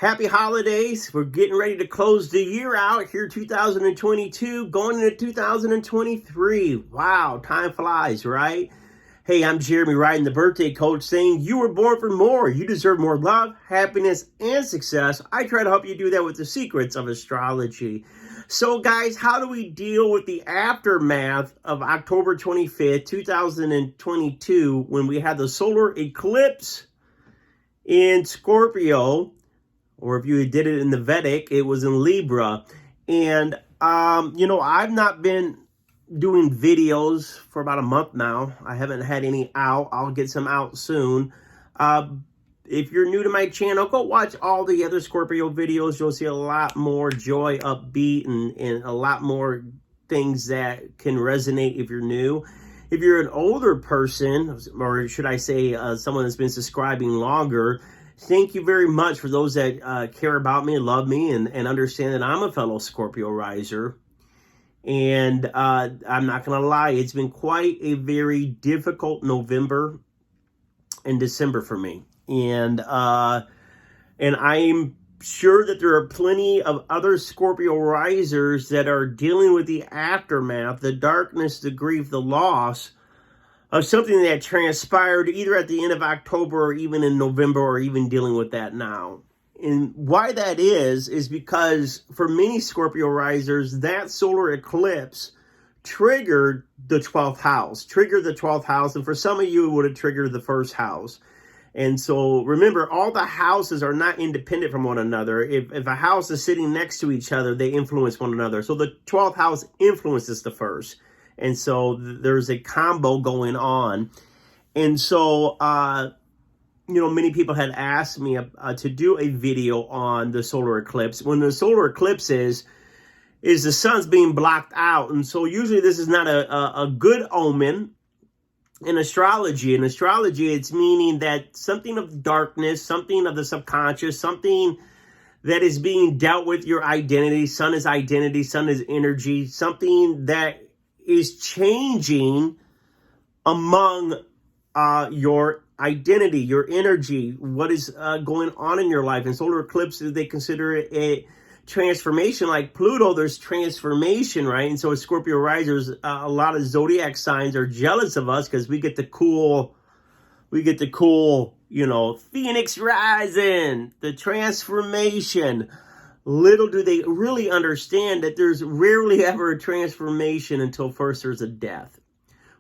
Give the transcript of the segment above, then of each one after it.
Happy holidays. We're getting ready to close the year out here, 2022, going into 2023. Wow, time flies, right? Hey, I'm Jeremy Ryden, the birthday coach, saying you were born for more. You deserve more love, happiness, and success. I try to help you do that with the secrets of astrology. So, guys, how do we deal with the aftermath of October 25th, 2022, when we had the solar eclipse in Scorpio? Or if you did it in the Vedic, it was in Libra. And, I've not been doing videos for about a month now. I haven't had any out. I'll get some out soon. If you're new to my channel, go watch all the other Scorpio videos. You'll see a lot more joy, upbeat, and a lot more things that can resonate if you're new. If you're an older person, or should I say someone that's been subscribing longer, thank you very much for those that care about me and love me and understand that I'm a fellow Scorpio riser. And I'm not going to lie, it's been quite a very difficult November and December for me. And I'm sure that there are plenty of other Scorpio risers that are dealing with the aftermath, the darkness, the grief, the loss of something that transpired either at the end of October or even in November, or even dealing with that now. And why that is because for many Scorpio risers, that solar eclipse triggered the 12th house. And for some of you, it would have triggered the first house. And so remember, all the houses are not independent from one another. If a house is sitting next to each other, they influence one another. So the 12th house influences the first. And so there's a combo going on. And so, many people had asked me to do a video on the solar eclipse. When the solar eclipse is the sun's being blocked out. And so usually this is not a good omen in astrology. In astrology, it's meaning that something of darkness, something of the subconscious, something that is being dealt with your identity. Sun is identity, sun is energy, something that is changing among your identity, your energy, what is going on in your life. And solar eclipses, they consider it a transformation. Like Pluto, there's transformation, right? And so as Scorpio risers, a lot of zodiac signs are jealous of us because we get the cool, Phoenix rising, the transformation. Little do they really understand that there's rarely ever a transformation until first there's a death.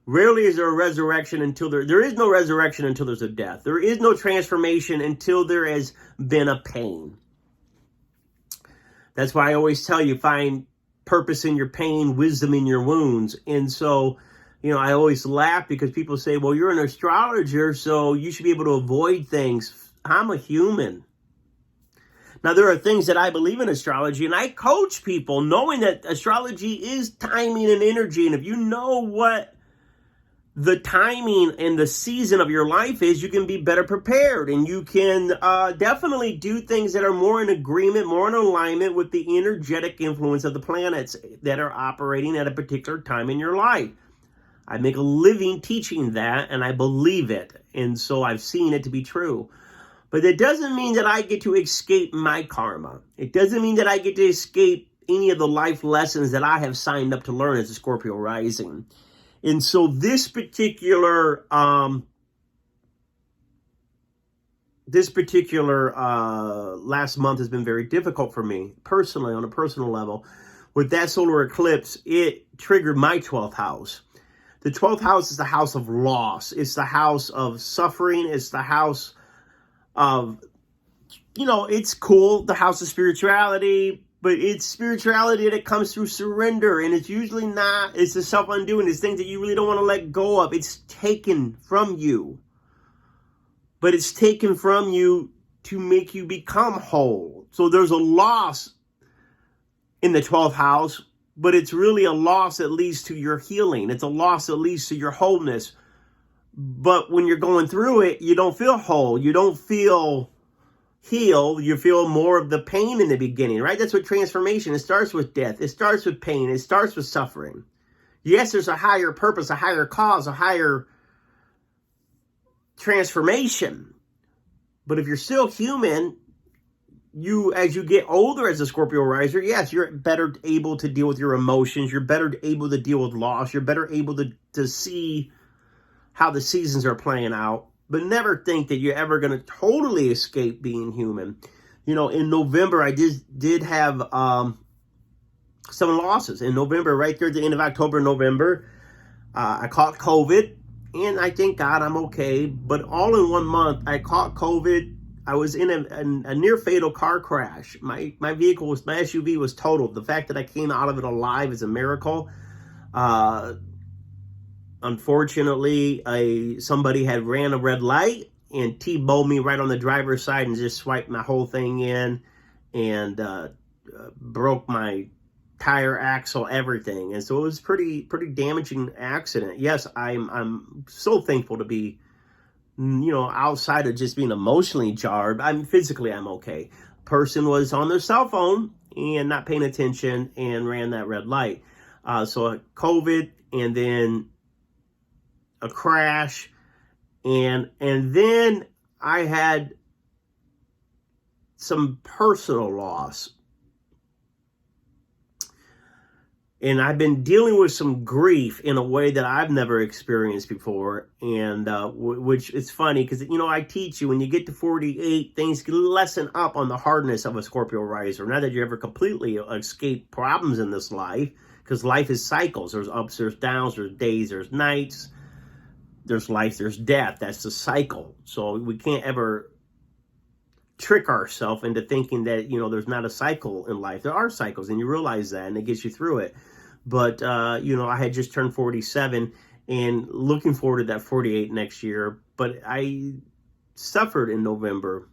Rarely is there a resurrection until there is no resurrection until there's a death. There is no transformation until there has been a pain. That's why I always tell you, find purpose in your pain, wisdom in your wounds. And so, I always laugh because people say, well, you're an astrologer, so you should be able to avoid things. I'm a human. Now, there are things that I believe in astrology, and I coach people knowing that astrology is timing and energy. And if you know what the timing and the season of your life is, you can be better prepared, and you can definitely do things that are more in agreement, more in alignment with the energetic influence of the planets that are operating at a particular time in your life. I make a living teaching that, and I believe it, and so I've seen it to be true. But it doesn't mean that I get to escape my karma. It doesn't mean that I get to escape any of the life lessons that I have signed up to learn as a Scorpio rising. And so this particular last month has been very difficult for me personally, on a personal level. With that solar eclipse, it triggered my 12th house. The 12th house is the house of loss. It's the house of suffering. It's the house of, it's cool, the house of spirituality, but it's spirituality that comes through surrender, and it's usually not, it's the self-undoing, it's things that you really don't want to let go of. It's taken from you, but it's taken from you to make you become whole. So there's a loss in the 12th house, but it's really a loss that leads to your healing. It's a loss that leads to your wholeness. But when you're going through it, you don't feel whole. You don't feel healed. You feel more of the pain in the beginning, right? That's what transformation, it starts with death. It starts with pain. It starts with suffering. Yes, there's a higher purpose, a higher cause, a higher transformation. But if you're still human, as you get older as a Scorpio riser, yes, you're better able to deal with your emotions. You're better able to deal with loss. You're better able to see how the seasons are playing out. But never think that you're ever going to totally escape being human. You know, in November, I did have some losses. In November, right there at the end of October, November, I caught COVID. And I thank God I'm okay. But all in 1 month, I caught COVID. I was in a near fatal car crash. My SUV was totaled. The fact that I came out of it alive is a miracle. Unfortunately, somebody had ran a red light and T-boned me right on the driver's side and just swiped my whole thing in and broke my tire, axle, everything. And so it was pretty damaging accident. Yes, I'm so thankful to be, outside of just being emotionally jarred. Physically I'm okay. Person was on their cell phone and not paying attention and ran that red light. So COVID, and then a crash, and then I had some personal loss. And I've been dealing with some grief in a way that I've never experienced before. And which is funny because, I teach you when you get to 48, things lessen up on the hardness of a Scorpio riser. Not that you ever completely escape problems in this life, because life is cycles. There's ups, there's downs, there's days, there's nights. There's life, there's death. That's the cycle. So we can't ever trick ourselves into thinking that, there's not a cycle in life. There are cycles, and you realize that, and it gets you through it. But, I had just turned 47 and looking forward to that 48 next year. But I suffered in November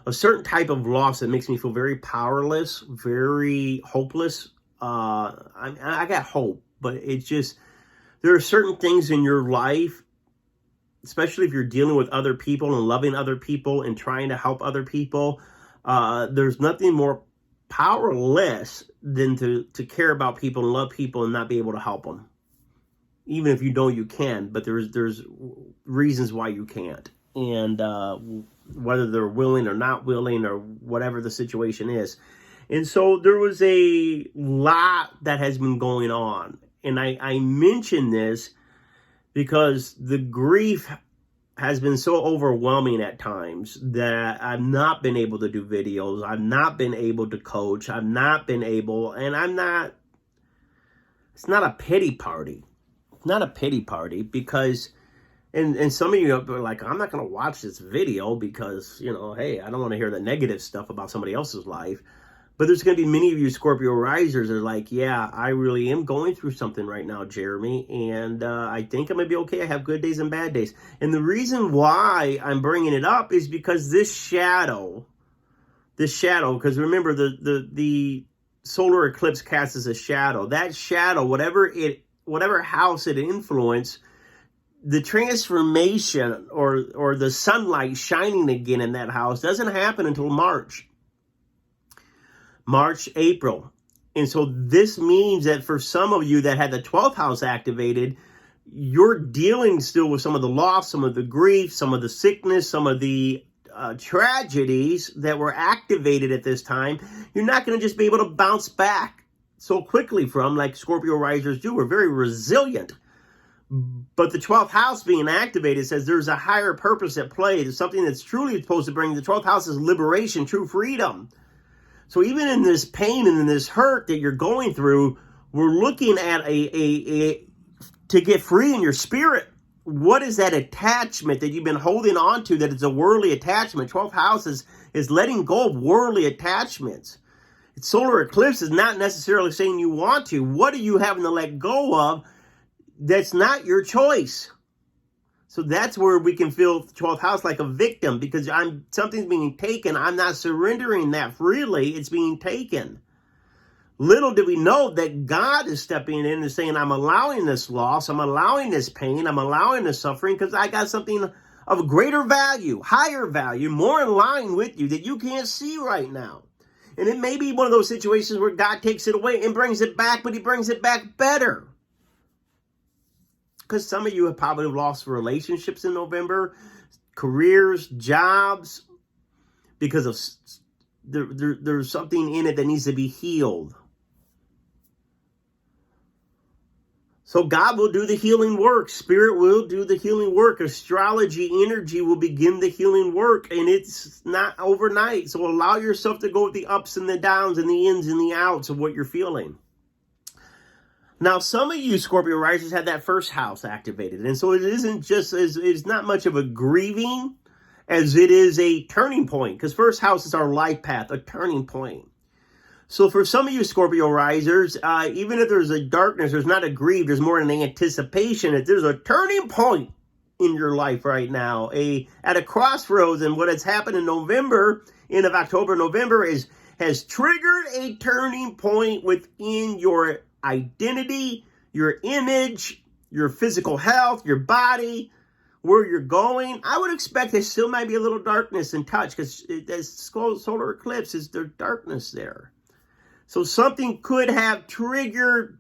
a certain type of loss that makes me feel very powerless, very hopeless. I got hope, but it's just, there are certain things in your life, especially if you're dealing with other people and loving other people and trying to help other people, there's nothing more powerless than to care about people and love people and not be able to help them. Even if you know you can, but there's reasons why you can't. And whether they're willing or not willing or whatever the situation is. And so there was a lot that has been going on. And I mention this because the grief has been so overwhelming at times that I've not been able to do videos. I've not been able to coach. I've not been able, and it's not a pity party. It's not a pity party because, and some of you are like, I'm not going to watch this video because, hey, I don't want to hear the negative stuff about somebody else's life. But there's going to be many of you Scorpio risers that are like, yeah, I really am going through something right now, Jeremy. And I think I'm going to be okay. I have good days and bad days. And the reason why I'm bringing it up is because this shadow, because remember, the solar eclipse casts as a shadow. That shadow, whatever house it influenced, the transformation or the sunlight shining again in that house doesn't happen until March, April. And so this means that for some of you that had the 12th house activated, you're dealing still with some of the loss, some of the grief, some of the sickness, some of the tragedies that were activated at this time. You're not going to just be able to bounce back so quickly from, like Scorpio risers do. We're very resilient. But the 12th house being activated says there's a higher purpose at play. There's something that's truly supposed to bring. The 12th house is liberation, true freedom. So even in this pain and in this hurt that you're going through, we're looking at to get free in your spirit. What is that attachment that you've been holding on to that is a worldly attachment? 12th house is letting go of worldly attachments. Solar eclipse is not necessarily saying you want to. What are you having to let go of that's not your choice? So that's where we can feel 12th house like a victim, because something's being taken. I'm not surrendering that freely. It's being taken. Little do we know that God is stepping in and saying, I'm allowing this loss. I'm allowing this pain. I'm allowing this suffering because I got something of greater value, higher value, more in line with you that you can't see right now. And it may be one of those situations where God takes it away and brings it back, but he brings it back better. Because some of you have probably lost relationships in November, careers, jobs. because of there's something in it that needs to be healed. So God will do the healing work. Spirit will do the healing work. Astrology energy will begin the healing work. And it's not overnight. So allow yourself to go with the ups and the downs and the ins and the outs of what you're feeling. Now, some of you Scorpio risers had that first house activated. And so it isn't just, it's not much of a grieving as it is a turning point. Because first house is our life path, a turning point. So for some of you Scorpio risers, even if there's a darkness, there's not a grief, there's more an anticipation that there's a turning point in your life right now, at a crossroads. And what has happened in November, end of October, November, has triggered a turning point within your identity, your image, your physical health, your body, where you're going. I would expect there still might be a little darkness in touch because there's solar eclipse, is there darkness there. So something could have triggered,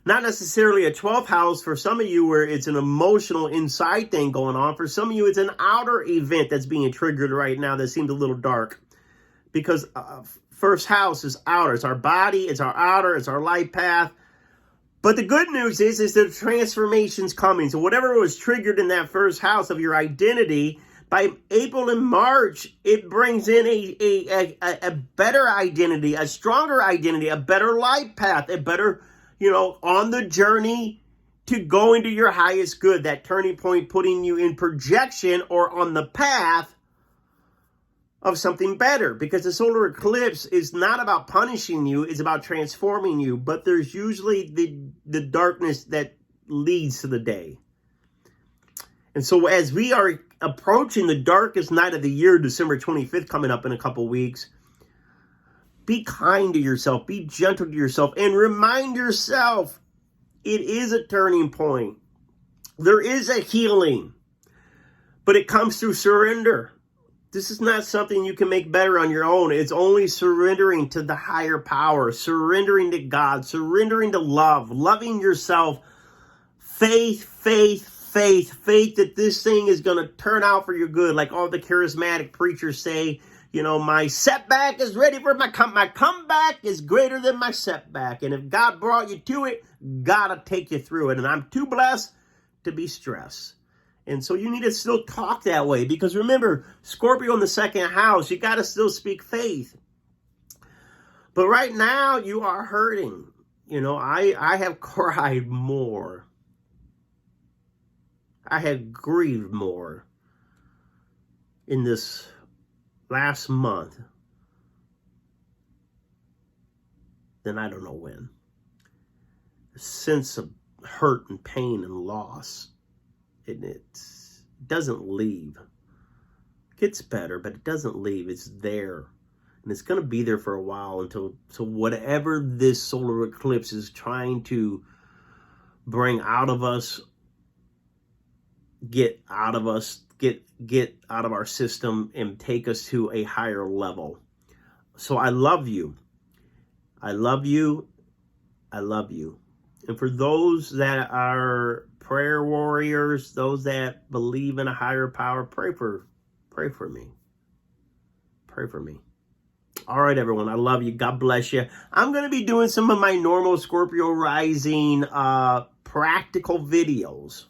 not necessarily a 12th house for some of you where it's an emotional inside thing going on. For some of you, it's an outer event that's being triggered right now that seems a little dark. Because first house is outer. It's our body, it's our outer, it's our life path. But the good news is the transformation's coming. So whatever was triggered in that first house of your identity, by April and March, it brings in a better identity, a stronger identity, a better life path, a better, on the journey to go into your highest good. That turning point putting you in projection or on the path of something better. Because the solar eclipse is not about punishing you, it's about transforming you. But there's usually the darkness that leads to the day. And so as we are approaching the darkest night of the year, December 25th, coming up in a couple weeks, be kind to yourself, be gentle to yourself, and remind yourself it is a turning point. There is a healing, but it comes through surrender. This is not something you can make better on your own. It's only surrendering to the higher power, surrendering to God, surrendering to love, loving yourself, faith that this thing is going to turn out for your good. Like all the charismatic preachers say, my setback is ready for my comeback is greater than my setback. And if God brought you to it, God will take you through it. And I'm too blessed to be stressed. And so you need to still talk that way. Because remember, Scorpio in the second house, you got to still speak faith. But right now, you are hurting. I have cried more. I had grieved more in this last month than I don't know when. A sense of hurt and pain and loss. And it doesn't leave. It gets better, but it doesn't leave. It's there. And it's going to be there for a while until whatever this solar eclipse is trying to bring out of us, get out of our system and take us to a higher level. So I love you. I love you. I love you. And for those that are prayer warriors, those that believe in a higher power, pray for me. Pray for me. All right, everyone. I love you. God bless you. I'm going to be doing some of my normal Scorpio rising practical videos.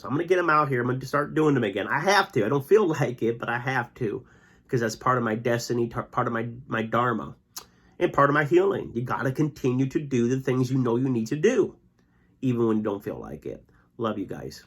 I'm going to get them out here. I'm going to start doing them again. I have to. I don't feel like it, but I have to. Because that's part of my destiny, part of my dharma, and part of my healing. You got to continue to do the things you know you need to do, even when you don't feel like it. Love you guys.